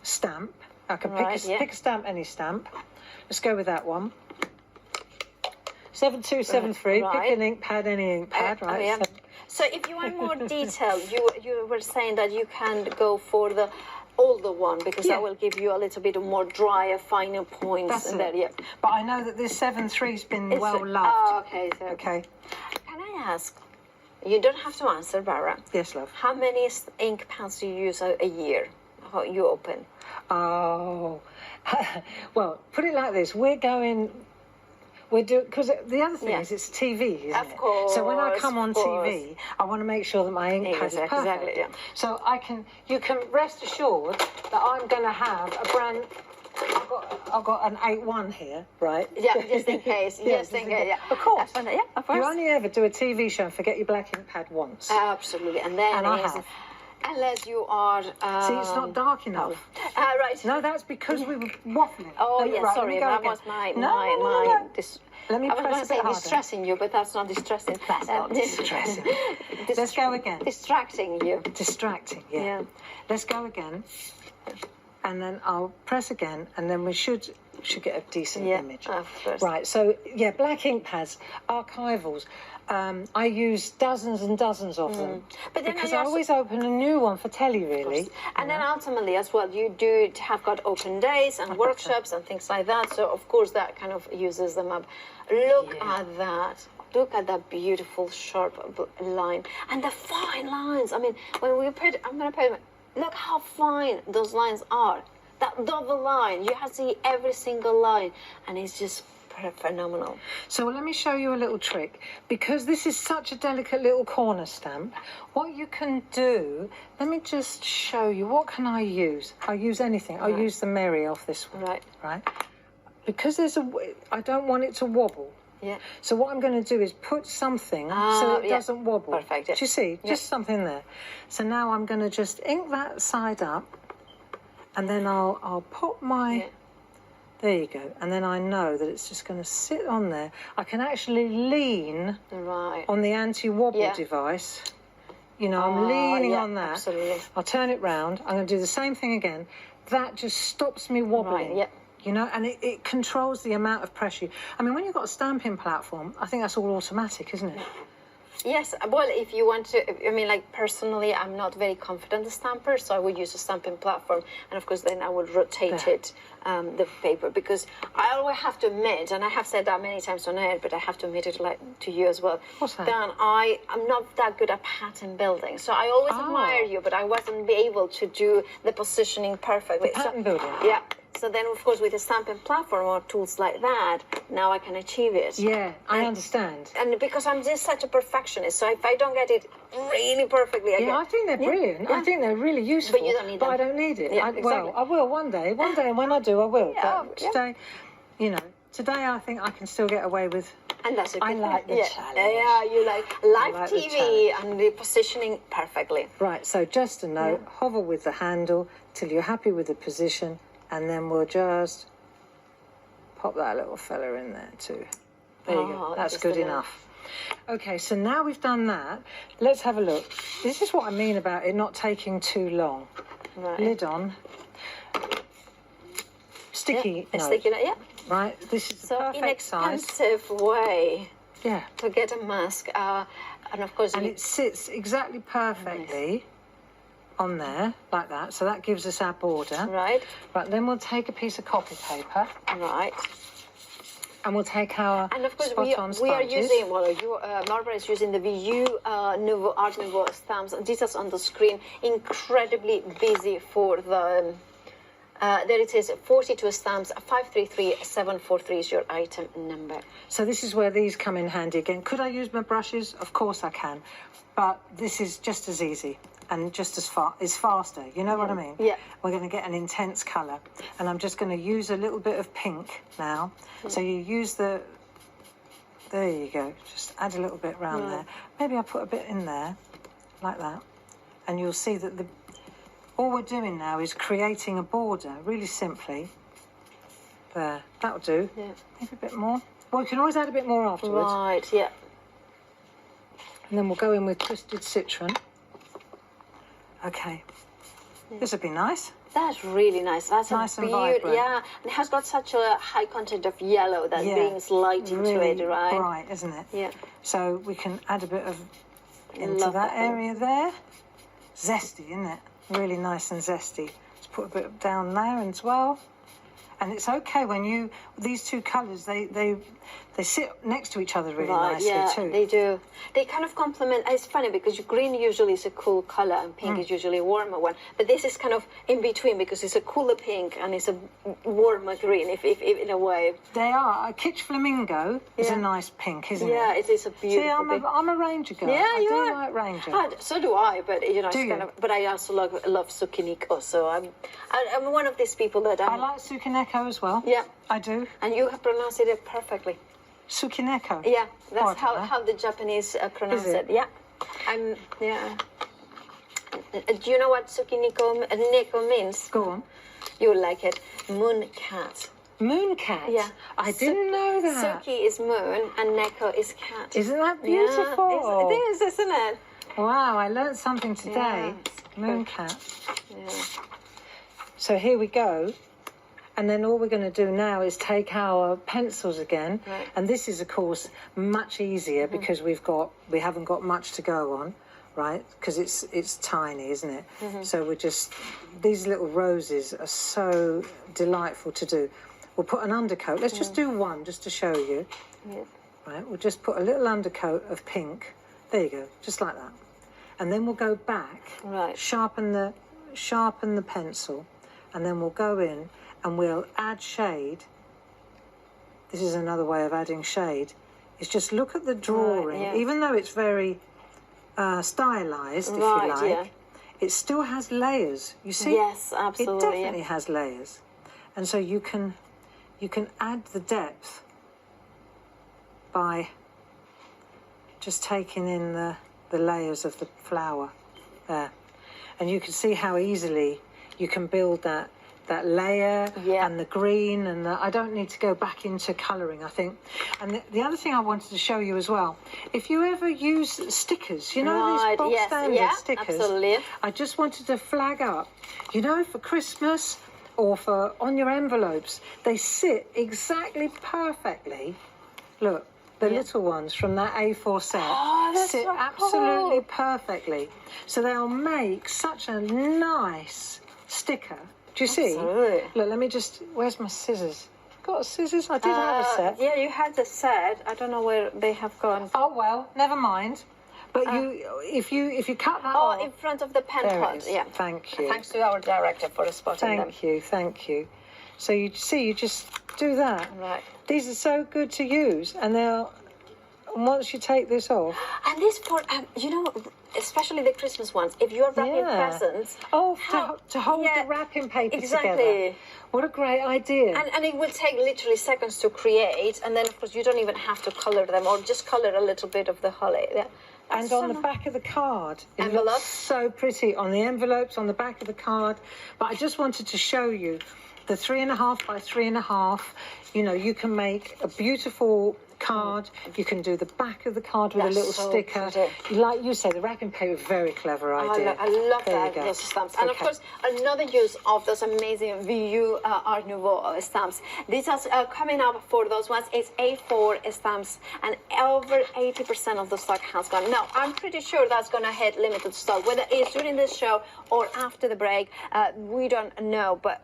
stamp. I can pick a stamp, any stamp. Let's go with that one. 7273. Right. Pick an ink pad, any ink pad, right? Yeah. So if you want more detail, you were saying that you can go for the older one because I will give you a little bit more drier, finer points. That's in it. there. Yeah. But I know that this 7.3's been well loved. Oh, okay. So. Okay. Can I ask? You don't have to answer, Bara. Yes, love. How many ink pads do you use a year? How you open? Oh, well, put it like this: because the other thing is it's TV, isn't it? Of course. So when I come on TV, I want to make sure that my ink pad is perfect. Exactly. Yeah. So you can rest assured that I'm going to have a brand. I've got an 8.1 here, right? Yeah, just in case. Just in case. Yeah. Of course. Yeah, of course. You only ever do a TV show and forget your black ink pad once. Absolutely, and then I have. Unless you are. See, it's not dark enough. Right. No, that's because we were waffling. Oh, yeah, right, sorry, that was my. Let me I was press going to say harder. distressing you, but that's not distressing. That's not distressing. Let's go again. Distracting you. Distracting, yeah. Let's go again. And then I'll press again, and then we should get a decent image. Of course. Right, so, black ink pads, archivals. I use dozens and dozens of them. But then because I always open a new one for telly, really. And then ultimately as well, you do have got open days and workshops and things like that. So, of course, that kind of uses them up. Look at that. Look at that beautiful, sharp line. And the fine lines. I mean, when we put, I'm going to put, look how fine those lines are. That double line, you have to see every single line. And it's just phenomenal. So let me show you a little trick. Because this is such a delicate little corner stamp, what you can do, let me just show you, what can I use? I'll use anything. I'll use the Mary off this one. Right. Because I don't want it to wobble. Yeah. So what I'm going to do is put something so it doesn't wobble. Perfect. Yeah. Do you see? Just something there. So now I'm going to just ink that side up, and then I'll put my... Yeah. There you go. And then I know that it's just going to sit on there. I can actually lean on the anti-wobble device. You know, I'm leaning on that. Absolutely. I'll turn it round. I'm going to do the same thing again. That just stops me wobbling. Right, yeah. You know, and it controls the amount of pressure. I mean, when you've got a stamping platform, I think that's all automatic, isn't it? Yes, well, if you want to, I mean, like, personally, I'm not very confident the stamper, so I would use a stamping platform, and of course, then I would rotate it, the paper, because I always have to admit, and I have said that many times on air, but I have to admit it to you as well. What's that? Dan, I'm not that good at pattern building, so I always admire you, but I wasn't able to do the positioning perfectly. Pattern building? Yeah. So then, of course, with a stamping platform or tools like that, now I can achieve it. Yeah, I understand. And because I'm just such a perfectionist, so if I don't get it really perfectly, I think they're brilliant. I think they're really useful. But you don't need them. But I don't need it. Yeah, exactly. Well, I will one day. One day, and when I do, I will. Yeah, but today, today I think I can still get away with... And that's a good I like the challenge. Yeah, you like live TV and the positioning perfectly. Right, so just a note, hover with the handle till you're happy with the position, and then we'll just pop that little fella in there too. There you go. That's good enough. Okay, so now we've done that, let's have a look. This is what I mean about it not taking too long. Right. Lid on. Sticky note. Sticky note, yeah. Right, this is the perfect size. Inexpensive way to get a mask. And of course... And it sits exactly perfectly on there, like that. So that gives us our border. Right. Right, then we'll take a piece of copy paper. Right. And we'll take our And of course, spot-on we are sponges. using, Barbara is using the VU Nouveau Art Nouveau stamps. And details on the screen, incredibly busy for the... there it is, 42 stamps, 533743 is your item number. So this is where these come in handy again. Could I use my brushes? Of course I can. But this is just as easy and just as it's faster. You know what I mean? Yeah. We're going to get an intense colour. And I'm just going to use a little bit of pink now. So you use there you go. Just add a little bit round there. Maybe I'll put a bit in there, like that. And you'll see that all we're doing now is creating a border, really simply. There, that'll do. Yeah. Maybe a bit more. Well, you can always add a bit more afterwards. Right, yeah. And then we'll go in with twisted citron. Okay. This would be nice. That's really nice. That's Nice a and beautiful, vibrant. yeah. And it has got such a high content of yellow that brings light into really it, right? bright, isn't it? Yeah. So we can add a bit of into Love that that. area there. Zesty, isn't it? Really nice and zesty. Let's put a bit down there as well. And it's okay when you, these two colours, they sit next to each other really nicely yeah, too. they do. They kind of complement. It's funny because green usually is a cool color and pink is usually a warmer one. But this is kind of in between because it's a cooler pink and it's a warmer green, if in a way. They are. A kitsch flamingo is a Yeah. nice pink, isn't Yeah, it? it is a beautiful. See, I'm a ranger girl. Yeah, I you do are. like ranger. So do I, but you know, Do it's you? kind of. But I also love Sukiniko, so I'm one of these people that I like Tsukineko as well. Yeah. I do. And you have pronounced it perfectly. Tsukineko. Yeah, Oh, I that's don't know. how the Japanese pronounce Is it? it. Yeah. Yeah. Do you know what Sukiniko neko means? Go on. You will like it. Moon cat. Moon cat. Yeah. I didn't know that. Suki is moon and neko is cat. Isn't that beautiful? Yeah, it is, isn't it? Wow, I learned something today. Yes. Moon cat. Yeah. So here we go. And then all we're going to do now is take our pencils again. Right. And this is, of course, much easier because we haven't got much to go on, right? Because it's tiny, isn't it? So we're just, these little roses are so delightful to do. We'll put an undercoat. Let's just do one just to show you. Yeah. Right, we'll just put a little undercoat of pink. There you go, just like that. And then we'll go back, Right. sharpen the pencil, and then we'll go in and we'll add shade. This is another way of adding shade. Is just look at the drawing, yeah. even though it's very stylized, if you Right, like, yeah. it still has layers. You see? Yes, absolutely. It definitely has layers. And so you can add the depth by just taking in the layers of the flower there. And you can see how easily you can build that layer Yeah. and the green, and I don't need to go back into colouring, I think. And the other thing I wanted to show you as well, if you ever use stickers, you know, Right, these box yes, standard yeah, stickers, absolutely. I just wanted to flag up, you know, for Christmas or for on your envelopes, they sit exactly perfectly. Look, the little ones from that A4 set that's sit so absolutely cool. perfectly. So they'll make such a nice sticker. Do you see? Absolutely. Look, let me just, where's my scissors? Got scissors? I did have a set. Yeah, you had the set. I don't know where they have gone. Oh, well, never mind. But if you cut that off. In front of the pen There it pot. is. Yeah. Thank you. Thanks to our director for spotting them. Thank you. So you see, you just do that. Right. These are so good to use, and once you take this off. And this for you know, especially the Christmas ones. If you're wrapping Yeah. presents. Oh, how- to hold yeah, the wrapping paper exactly. together. What a great idea. And it will take literally seconds to create, and then of course you don't even have to color them, or just color a little bit of the holly. Yeah. And on the back of the card, it Envelopes? looks so pretty on the envelopes, on the back of the card. But I just wanted to show you the 3.5 by 3.5. You know, you can make a beautiful card. You can do the back of the card with That's a little so sticker. pretty. Like you said, the wrapping paper, very clever idea. I love There you that, go. those stamps. And of Okay. course, another use of those amazing VU Art Nouveau stamps. These are coming up for those ones. It's A4 stamps, and over 80% of the stock has gone. Now, I'm pretty sure that's going to hit limited stock, whether it's during this show or after the break. We don't know, but